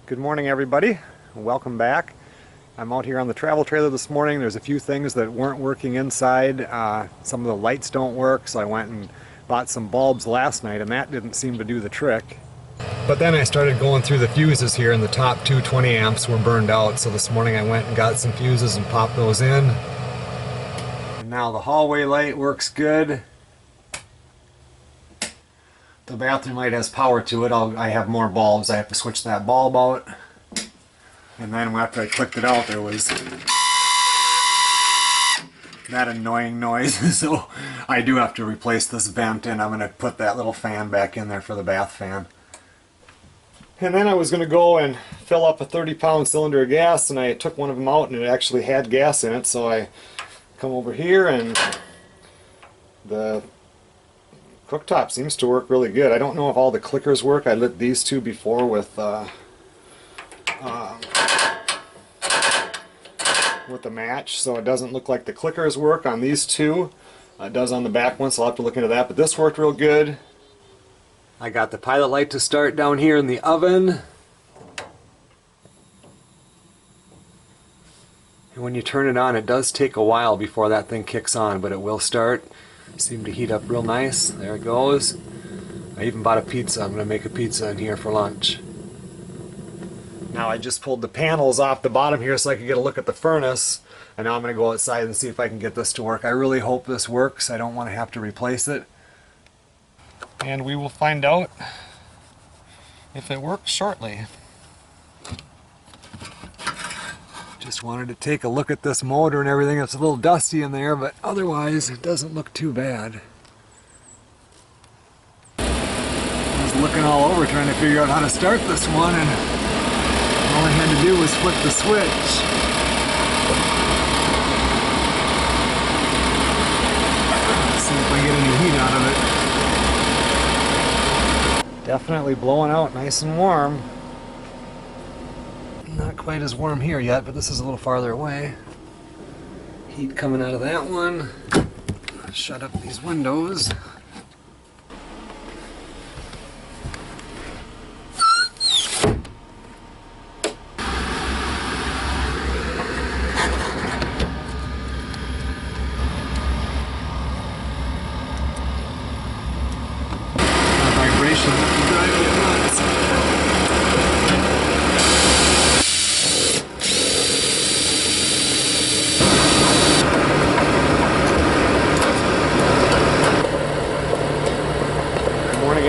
Good morning, everybody. Welcome back. I'm out here on the travel trailer this morning. There's a few things that weren't working inside. Some of the lights don't work, so I went and bought some bulbs last night, and that didn't seem to do the trick. But then I started going through the fuses here, and the top two 20 amps were burned out, so this morning I went and got some fuses and popped those in. And now the hallway light works good. The bathroom light has power to it. I have more bulbs. I have to switch that bulb out. And then after I clicked it out, there was that annoying noise. So I do have to replace this vent, and I'm going to put that little fan back in there for the bath fan. And then I was going to go and fill up a 30-pound cylinder of gas, and I took one of them out and it actually had gas in it. So I come over here and the cooktop seems to work really good. I don't know if all the clickers work. I lit these two before with the match, so it doesn't look like the clickers work on these two. It does on the back one, so I'll have to look into that, but this worked real good. I got the pilot light to start down here in the oven. And when you turn it on, it does take a while before that thing kicks on, but it will start. Seemed to heat up real nice. There it goes. I even bought a pizza. I'm going to make a pizza in here for lunch. Now I just pulled the panels off the bottom here so I could get a look at the furnace. And now I'm going to go outside and see if I can get this to work. I really hope this works. I don't want to have to replace it. And we will find out if it works shortly. Just wanted to take a look at this motor and everything. It's a little dusty in there, but otherwise it doesn't look too bad. I was looking all over trying to figure out how to start this one, and all I had to do was flip the switch. Let's see if I get any heat out of it. Definitely blowing out nice and warm. Not quite as warm here yet, but this is a little farther away. Heat coming out of that one. Shut up these windows. That vibration driving it nuts.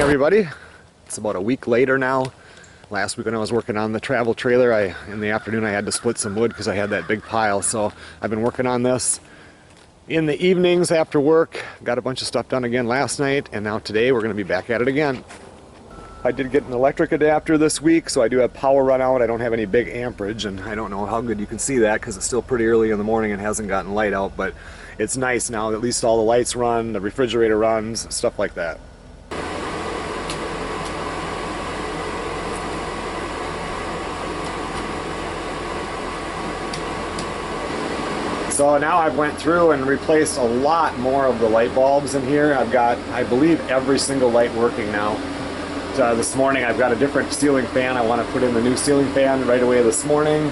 Everybody, it's about a week later now. Last week when I was working on the travel trailer, in the afternoon I had to split some wood because I had that big pile, so I've been working on this in the evenings after work. Got a bunch of stuff done again last night, and now today we're going to be back at it again. I did get an electric adapter this week, so I do have power run out. I don't have any big amperage, and I don't know how good you can see that because it's still pretty early in the morning and hasn't gotten light out, but it's nice now. At least all the lights run, the refrigerator runs, stuff like that. So now I've went through and replaced a lot more of the light bulbs in here. I've got, I believe, every single light working now. This morning I've got a different ceiling fan. I want to put in the new ceiling fan right away this morning.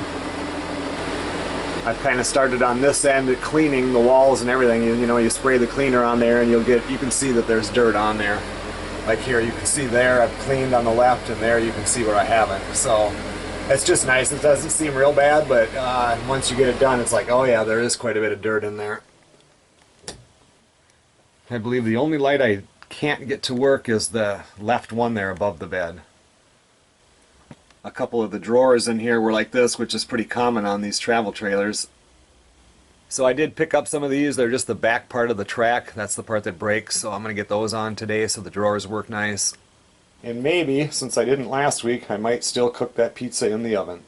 I've kind of started on this end cleaning the walls and everything. You know, you spray the cleaner on there and you can see that there's dirt on there. Like here, you can see there I've cleaned on the left, and there you can see where I haven't. So it's just nice. It doesn't seem real bad, but once you get it done, it's like, oh yeah, there is quite a bit of dirt in there. I believe the only light I can't get to work is the left one there above the bed. A couple of the drawers in here were like this, which is pretty common on these travel trailers. So I did pick up some of these. They're just the back part of the track. That's the part that breaks, so I'm going to get those on today so the drawers work nice. And maybe, since I didn't last week, I might still cook that pizza in the oven.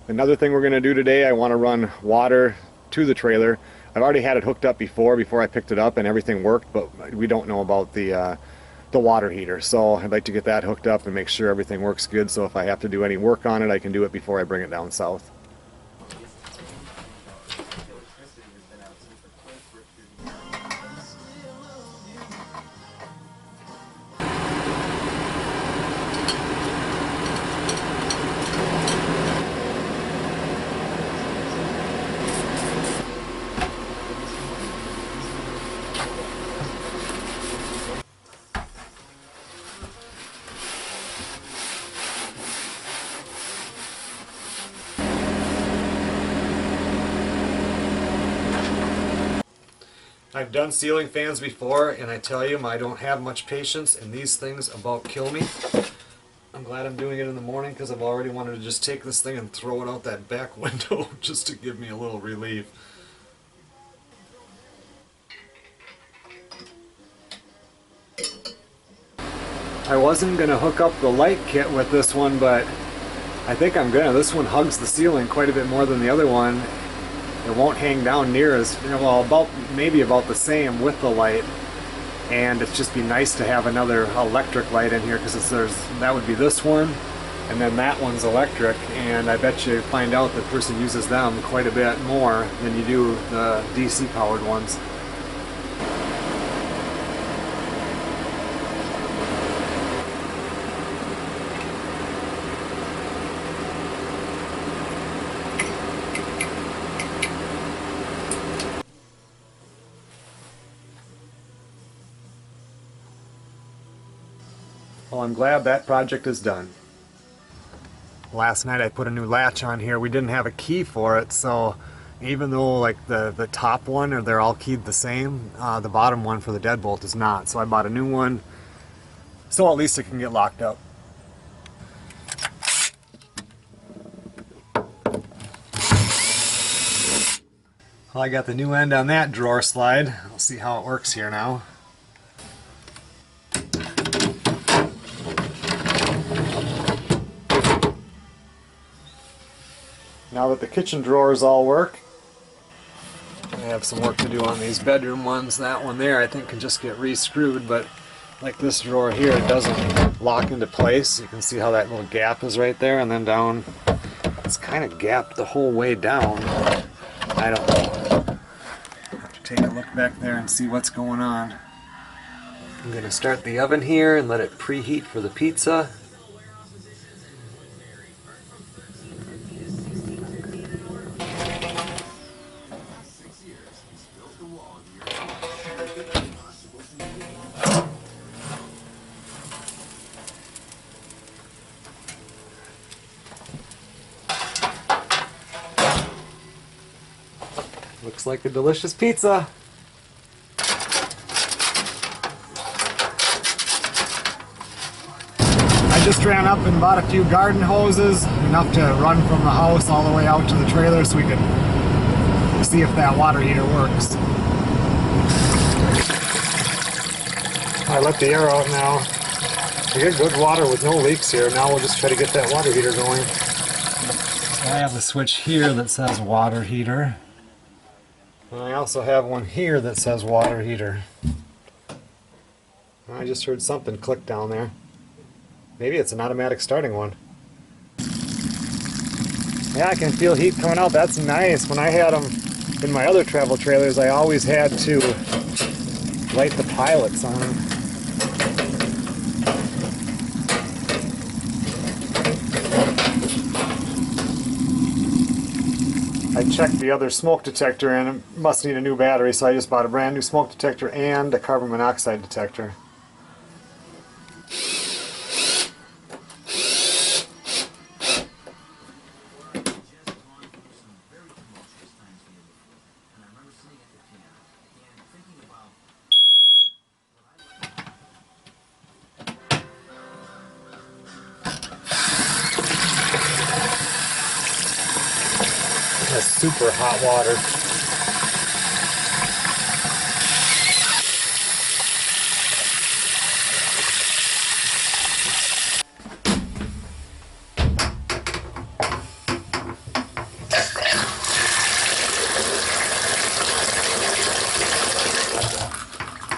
Another thing we're going to do today, I want to run water to the trailer. I've already had it hooked up before I picked it up, and everything worked, but we don't know about the water heater. So I'd like to get that hooked up and make sure everything works good, so if I have to do any work on it, I can do it before I bring it down south. I've done ceiling fans before, and I tell you, I don't have much patience, and these things about kill me. I'm glad I'm doing it in the morning because I've already wanted to just take this thing and throw it out that back window just to give me a little relief. I wasn't going to hook up the light kit with this one, but I think I'm gonna. This one hugs the ceiling quite a bit more than the other one. It won't hang down near as, well, maybe about the same with the light. And it's just be nice to have another electric light in here, because that would be this one, and then that one's electric, and I bet you find out the person uses them quite a bit more than you do the DC powered ones. Well, I'm glad that project is done. Last night I put a new latch on here. We didn't have a key for it, so even though like the top one, or they're all keyed the same, the bottom one for the deadbolt is not. So I bought a new one, so at least it can get locked up. Well, I got the new end on that drawer slide. We'll see how it works here now. Now that the kitchen drawers all work, I have some work to do on these bedroom ones. That one there I think can just get re-screwed, but like this drawer here, it doesn't lock into place. You can see how that little gap is right there, and then down, it's kind of gapped the whole way down. I don't know. Have to take a look back there and see what's going on. I'm going to start the oven here and let it preheat for the pizza. Looks like a delicious pizza. I just ran up and bought a few garden hoses, enough to run from the house all the way out to the trailer so we can see if that water heater works. I let the air out now. We get good water with no leaks here. Now we'll just try to get that water heater going. So I have the switch here that says water heater. And I also have one here that says water heater. I just heard something click down there. Maybe it's an automatic starting one. Yeah, I can feel heat coming out. That's nice. When I had them in my other travel trailers, I always had to light the pilots on. I checked the other smoke detector and it must need a new battery, so I just bought a brand new smoke detector and a carbon monoxide detector. That's super hot water.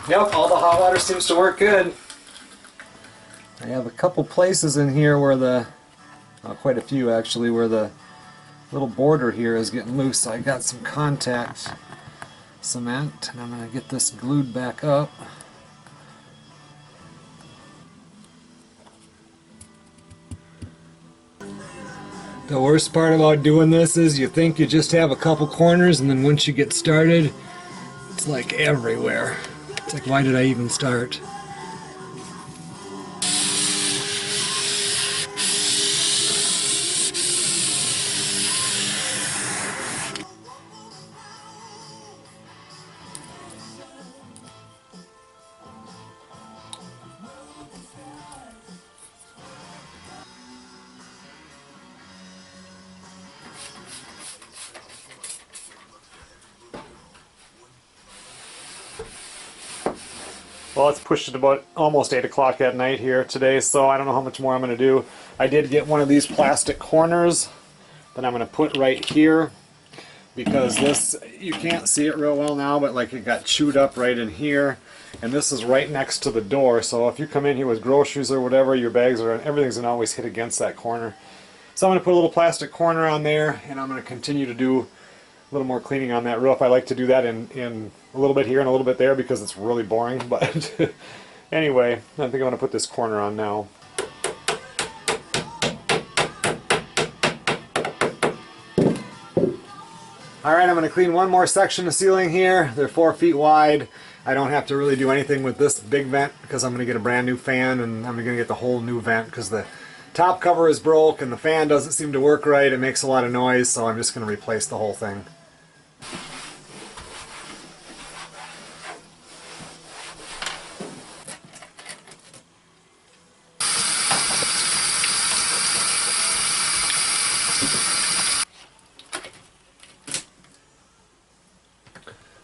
Yep, all the hot water seems to work good. I have a couple places in here where quite a few actually, where the little border here is getting loose. So I got some contact cement and I'm going to get this glued back up. The worst part about doing this is you think you just have a couple corners, and then once you get started, it's like everywhere. It's like, why did I even start? Well, it's pushed at about almost 8 o'clock at night here today, so I don't know how much more I'm going to do. I did get one of these plastic corners that I'm going to put right here, because this, you can't see it real well now, but like it got chewed up right in here. And this is right next to the door, so if you come in here with groceries or whatever, your bags are, everything's going to always hit against that corner. So I'm going to put a little plastic corner on there, and I'm going to continue to do a little more cleaning on that roof. I like to do that in a little bit here and a little bit there because it's really boring. But anyway, I think I'm going to put this corner on now. Alright, I'm going to clean one more section of ceiling here. They're 4 feet wide. I don't have to really do anything with this big vent because I'm going to get a brand new fan, and I'm going to get the whole new vent because the top cover is broke and the fan doesn't seem to work right. It makes a lot of noise, so I'm just going to replace the whole thing.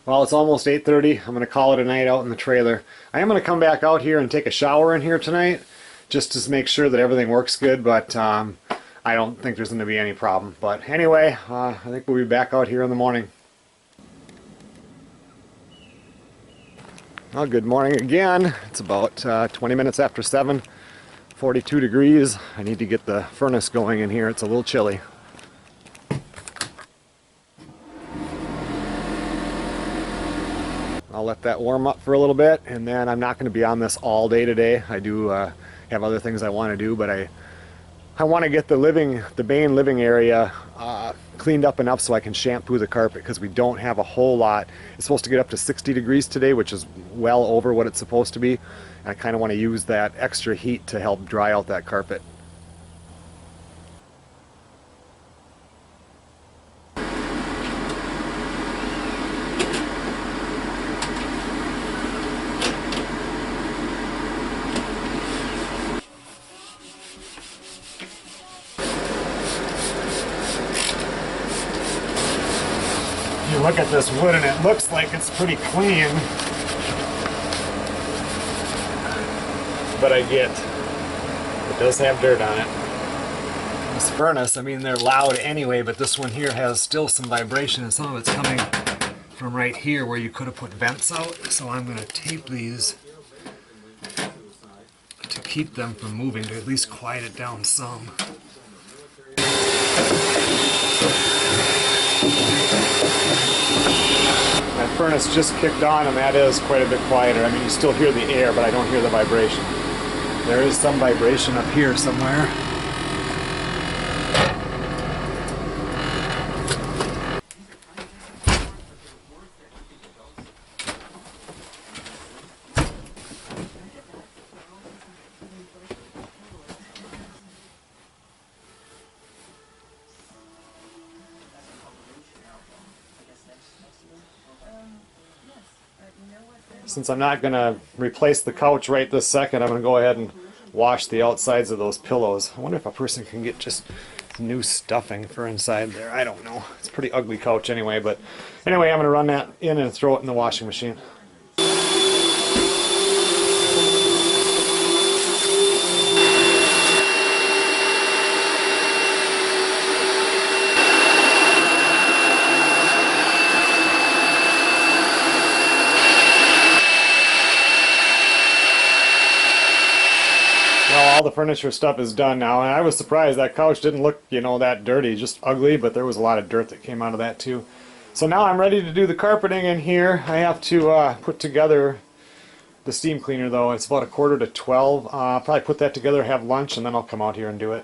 Well, it's almost 8:30. I'm going to call it a night out in the trailer. I am going to come back out here and take a shower in here tonight just to make sure that everything works good, but I don't think there's going to be any problem. But anyway, I think we'll be back out here in the morning. Well, good morning again. It's about 20 minutes after 7, 42 degrees. I need to get the furnace going in here. It's a little chilly. I'll let that warm up for a little bit, and then I'm not going to be on this all day today. I do have other things I want to do, but I want to get the main living area cleaned up enough so I can shampoo the carpet, because we don't have a whole lot. It's supposed to get up to 60 degrees today, which is well over what it's supposed to be. And I kind of want to use that extra heat to help dry out that carpet. You look at this wood and it looks like it's pretty clean, but it does have dirt on it. This furnace, I mean, they're loud anyway, but this one here has still some vibration, and some of it's coming from right here where you could have put vents out. So I'm going to tape these to keep them from moving, to at least quiet it down some. My furnace just kicked on, and that is quite a bit quieter. I mean, you still hear the air, but I don't hear the vibration. There is some vibration up here somewhere. Since I'm not going to replace the couch right this second, I'm going to go ahead and wash the outsides of those pillows. I wonder if a person can get just new stuffing for inside there. I don't know. It's a pretty ugly couch anyway, but anyway, I'm going to run that in and throw it in the washing machine. Well, all the furniture stuff is done now, and I was surprised that couch didn't look, you know, that dirty, just ugly, but there was a lot of dirt that came out of that too. So now I'm ready to do the carpeting in here. I have to put together the steam cleaner though. It's about 11:45. I'll probably put that together, have lunch, and then I'll come out here and do it.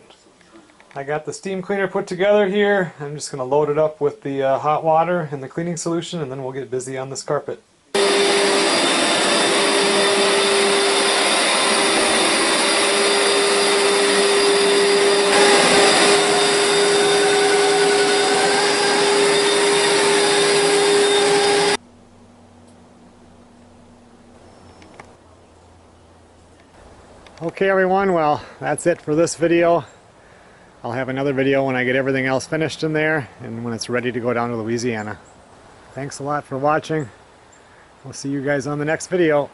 I got the steam cleaner put together here. I'm just going to load it up with the hot water and the cleaning solution, and then we'll get busy on this carpet. Okay everyone, well that's it for this video. I'll have another video when I get everything else finished in there and when it's ready to go down to Louisiana. Thanks a lot for watching. We'll see you guys on the next video.